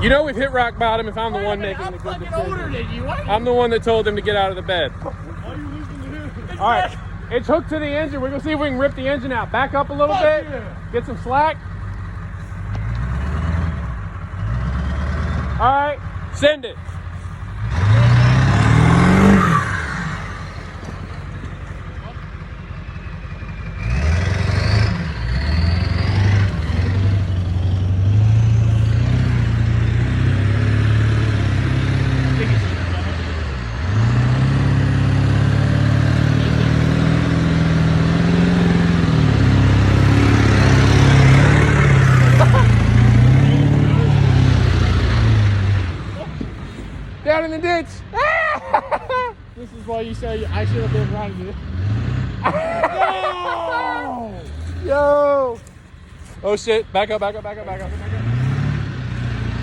You know we've hit rock bottom if I'm the one making the good decision. Older than you. I'm the one that told him to get out of the bed. Why are you listening to him? All right, it's hooked to the engine. We're gonna see if we can rip the engine out. Back up a little bit, get some slack. All right, send it. Down in the ditch. This is why you say I should have been running it. No! Yo! Oh shit, back up, back up, back up, back up, back up.